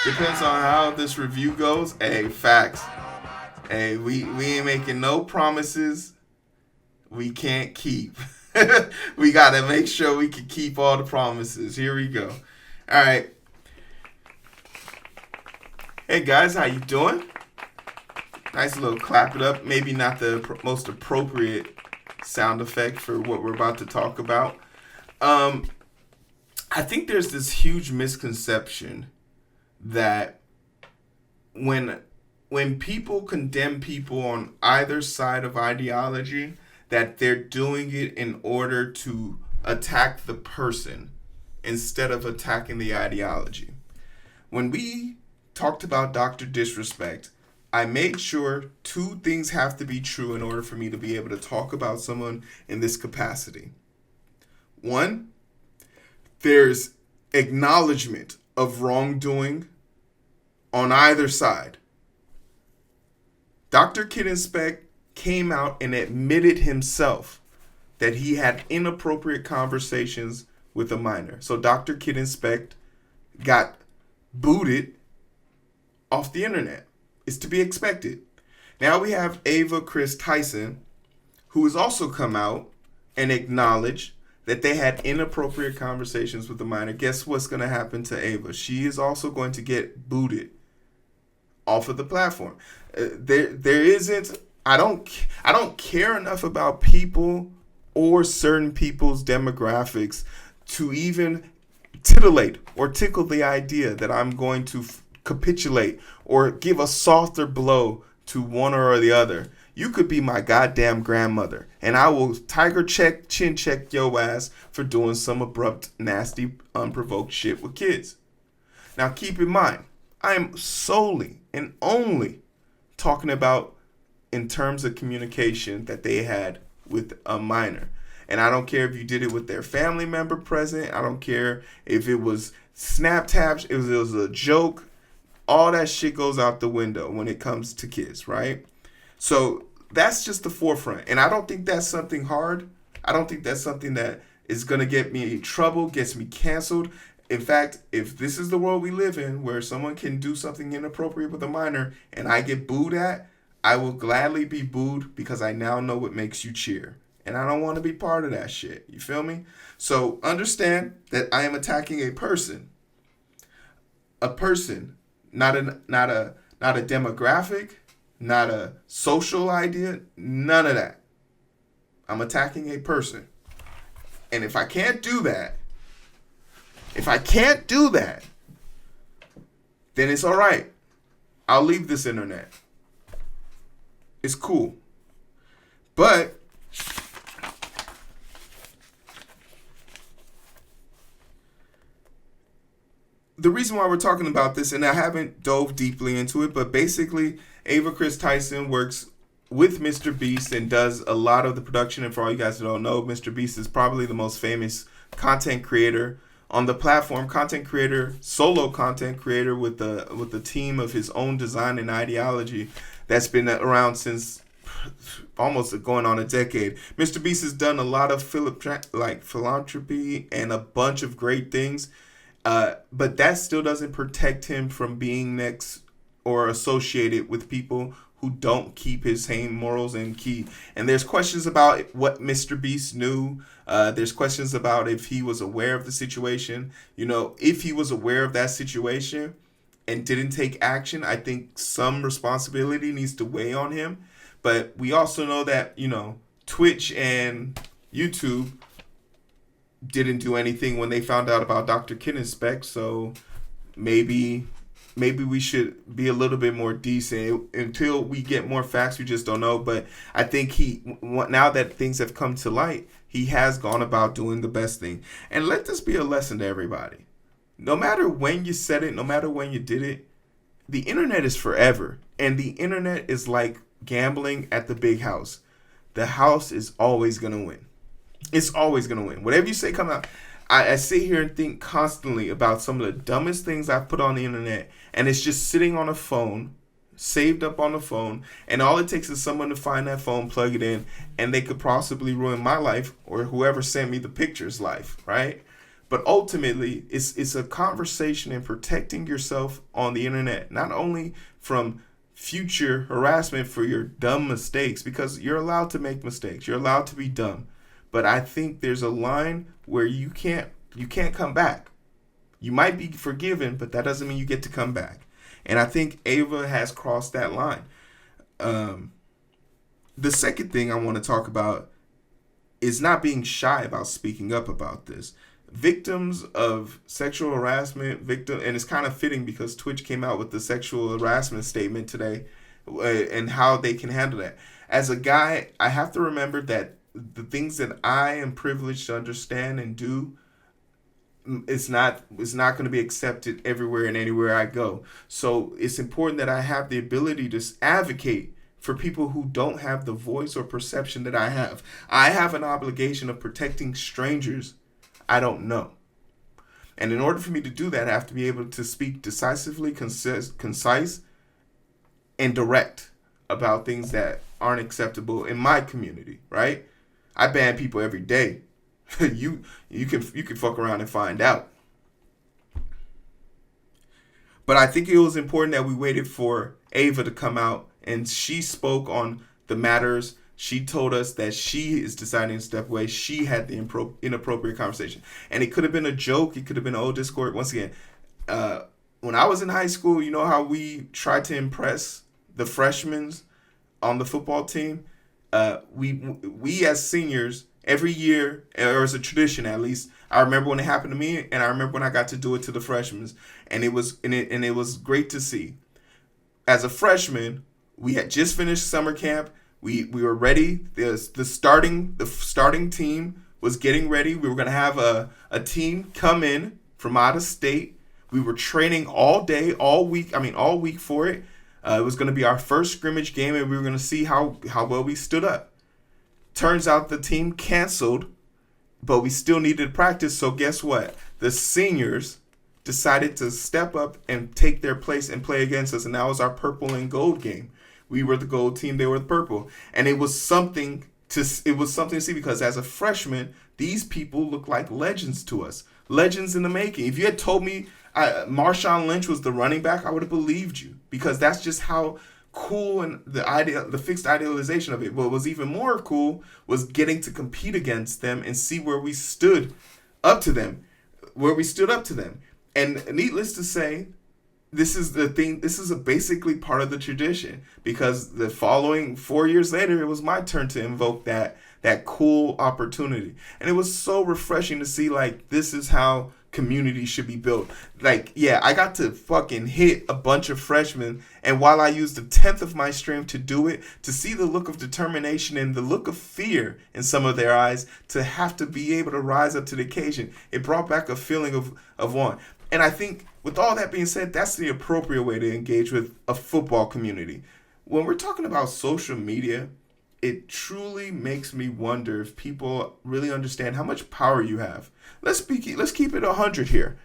Depends on how this review goes. Hey, facts. Hey, we ain't making no promises we can't keep. We gotta make sure we can keep all the promises. Here we go. All right. Hey guys, how you doing? Nice little clap it up. Maybe not the most appropriate sound effect for what we're about to talk about. Um, I think there's this huge misconception that when when people condemn people on either side of ideology, that they're doing it in order to attack the person instead of attacking the ideology. When we talked about Dr. Disrespect, I made sure two things have to be true in order for me to be able to talk about someone in this capacity. One, there's acknowledgement of wrongdoing on either side. Dr. Kid Inspect came out and admitted himself that he had inappropriate conversations with a minor. So Dr. Kid Inspect got booted off the internet. It's to be expected. Now we have Ava Kris Tyson, who has also come out and acknowledged that they had inappropriate conversations with the minor. Guess what's going to happen to Ava? She is also going to get booted off of the platform. There isn't. I don't care enough about people or certain people's demographics to even titillate or tickle the idea that I'm going to capitulate or give a softer blow to one or the other. You could be my goddamn grandmother, and I will tiger check, chin check your ass for doing some abrupt, nasty, unprovoked shit with kids. Now, keep in mind, I am solely and only talking about in terms of communication that they had with a minor. And I don't care if you did it with their family member present. I don't care if it was snap taps, if it was a joke. All that shit goes out the window when it comes to kids, right? So that's just the forefront. And I don't think that's something hard. I don't think that's something that is going to get me in trouble, gets me canceled. In fact, if this is the world we live in where someone can do something inappropriate with a minor and I get booed at, I will gladly be booed because I now know what makes you cheer. And I don't want to be part of that shit. You feel me? So understand that I am attacking a person. A person, not a demographic, not a social idea, none of that. I'm attacking a person. And if I can't do that, then it's all right. I'll leave this internet. It's cool. But the reason why we're talking about this, and I haven't dove deeply into it, but basically, Ava Kris Tyson works with mrbeast and does a lot of the production. And for all you guys who don't know, mrbeast is probably the most famous content creator on the platform. Content creator, solo content creator with a team of his own design and ideology that's been around since almost going on a decade. mrbeast has done a lot of philanthropy and a bunch of great things. But that still doesn't protect him from being next or associated with people who don't keep his same morals and key. And there's questions about what mrbeast knew. There's questions about if he was aware of the situation. You know, if he was aware of that situation and didn't take action, I think some responsibility needs to weigh on him. But we also know that, you know, Twitch and YouTube didn't do anything when they found out about Dr. Kid Inspect, so maybe we should be a little bit more decent until we get more facts. We just don't know. But I think now that things have come to light, he has gone about doing the best thing. And let this be a lesson to everybody. No matter when you said it, no matter when you did it, the internet is forever. And the internet is like gambling at the big house. The house is always going to win. It's always going to win. Whatever you say come out. I sit here and think constantly about some of the dumbest things I've put on the internet, and it's just sitting on a phone, saved up on the phone, and all it takes is someone to find that phone, plug it in, and they could possibly ruin my life or whoever sent me the picture's life, right? But ultimately, it's a conversation in protecting yourself on the internet, not only from future harassment for your dumb mistakes, because you're allowed to make mistakes, you're allowed to be dumb, but I think there's a line where you can't come back. You might be forgiven, but that doesn't mean you get to come back. And I think Ava has crossed that line. The second thing I want to talk about is not being shy about speaking up about this. Victims of sexual harassment, and it's kind of fitting because Twitch came out with the sexual harassment statement today, and how they can handle that. As a guy, I have to remember that the things that I am privileged to understand and do, it's not going to be accepted everywhere and anywhere I go. So it's important that I have the ability to advocate for people who don't have the voice or perception that I have. I have an obligation of protecting strangers I don't know. And in order for me to do that, I have to be able to speak decisively, concise, and direct about things that aren't acceptable in my community, right? I ban people every day. you can fuck around and find out. But I think it was important that we waited for Ava to come out, and she spoke on the matters. She told us that she is deciding to step away. She had the inappropriate conversation. And it could have been a joke. It could have been an old Discord. Once again, when I was in high school, you know how we tried to impress the freshmen on the football team? We as seniors, every year, or as a tradition at least, I remember when it happened to me, and I remember when I got to do it to the freshmen. And it was great to see. As a freshman, we had just finished summer camp. We were ready. The starting team was getting ready. We were going to have a team come in from out of state. We were training all day, all week for it. It was going to be our first scrimmage game, and we were going to see how well we stood up. Turns out the team canceled, but we still needed to practice. So guess what? The seniors decided to step up and take their place and play against us, and that was our purple and gold game. We were the gold team, they were the purple. And it was something to see, because as a freshman, these people look like legends to us. Legends in the making. If you had told me Marshawn Lynch was the running back, I would have believed you, because that's just how cool and the fixed idealization of it. What was even more cool was getting to compete against them and see where we stood up to them. And needless to say, this is the thing. This is basically part of the tradition, because the following 4 years later, it was my turn to invoke that cool opportunity. And it was so refreshing to see, like, this is how community should be built. Like, yeah, I got to fucking hit a bunch of freshmen, and while I used a tenth of my strength to do it, to see the look of determination and the look of fear in some of their eyes, to have to be able to rise up to the occasion, it brought back a feeling of one. And I think, with all that being said, that's the appropriate way to engage with a football community. When we're talking about social media, it truly makes me wonder if people really understand how much power you have. Let's keep it 100 here.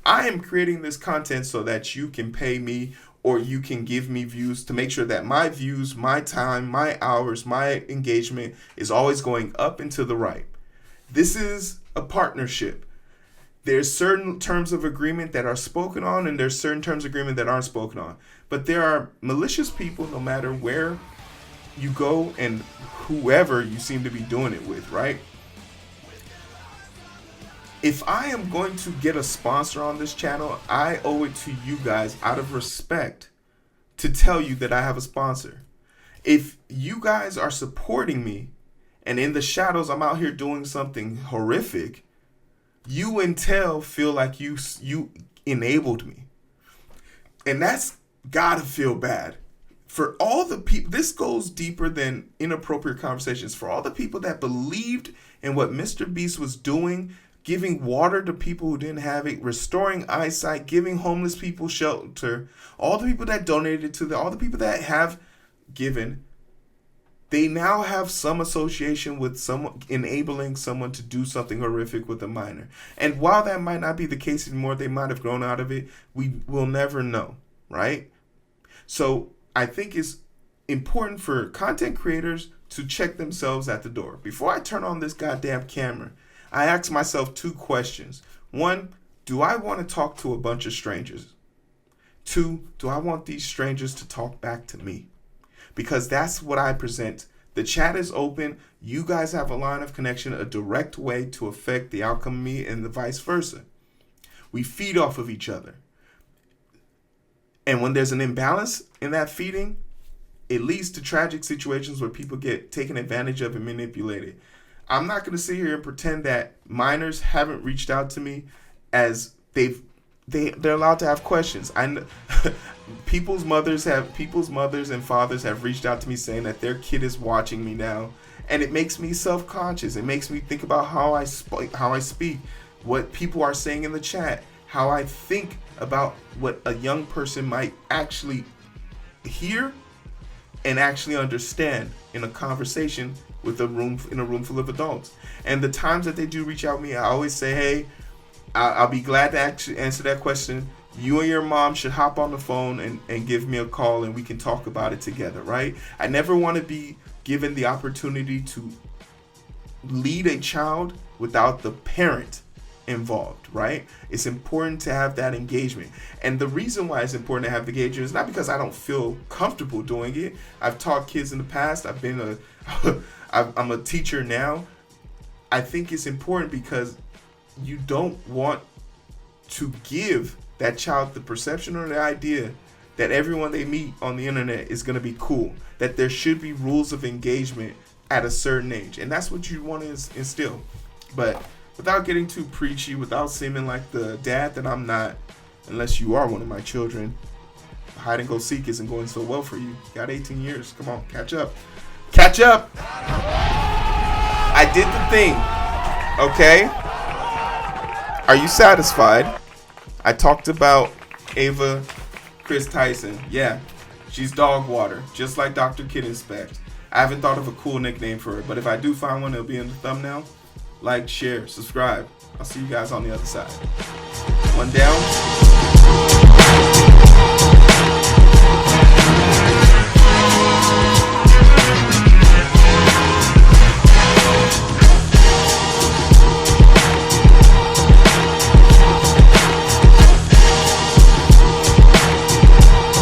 I am creating this content so that you can pay me, or you can give me views, to make sure that my views, my time, my hours, my engagement is always going up and to the right. This is a partnership. There's certain terms of agreement that are spoken on, and there's certain terms of agreement that aren't spoken on. But there are malicious people no matter where you go and whoever you seem to be doing it with, right? If I am going to get a sponsor on this channel, I owe it to you guys, out of respect, to tell you that I have a sponsor. If you guys are supporting me, and in the shadows I'm out here doing something horrific, you and Tel feel like you enabled me. And that's gotta feel bad. For all the people, this goes deeper than inappropriate conversations. For all the people that believed in what mrbeast was doing, giving water to people who didn't have it, restoring eyesight, giving homeless people shelter, all the people that donated to all the people that have given, they now have some association with someone enabling someone to do something horrific with a minor. And while that might not be the case anymore, they might have grown out of it. We will never know, right? So I think it's important for content creators to check themselves at the door. Before I turn on this goddamn camera, I ask myself two questions. One, do I want to talk to a bunch of strangers? Two, do I want these strangers to talk back to me? Because that's what I present. The chat is open. You guys have a line of connection, a direct way to affect the outcome of me and the vice versa. We feed off of each other. And when there's an imbalance in that feeding, it leads to tragic situations where people get taken advantage of and manipulated. I'm not going to sit here and pretend that minors haven't reached out to me, as they're allowed to have questions. I know people's mothers and fathers have reached out to me saying that their kid is watching me now, and it makes me self-conscious. It makes me think about how I speak, what people are saying in the chat, how I think about what a young person might actually hear and actually understand in a conversation in a room full of adults. And the times that they do reach out to me, I always say, hey, I'll be glad to actually answer that question. You and your mom should hop on the phone and give me a call, and we can talk about it together, right? I never want to be given the opportunity to lead a child without the parent involved, right? It's important to have that engagement. And the reason why it's important to have the engagement is not because I don't feel comfortable doing it. I've taught kids in the past. I'm a teacher now. I think it's important because you don't want to give that child the perception or the idea that everyone they meet on the internet is going to be cool, that there should be rules of engagement at a certain age. And that's what you want to instill. But without getting too preachy, without seeming like the dad that I'm not, unless you are one of my children, hide and go seek isn't going so well for you. You got 18 years. Come on, catch up. Catch up. I did the thing. Okay? Are you satisfied? I talked about Ava Kris Tyson. Yeah, she's dog water, just like Dr. Kid Inspect. I haven't thought of a cool nickname for her, but if I do find one, it'll be in the thumbnail. Like, share, subscribe. I'll see you guys on the other side. One down.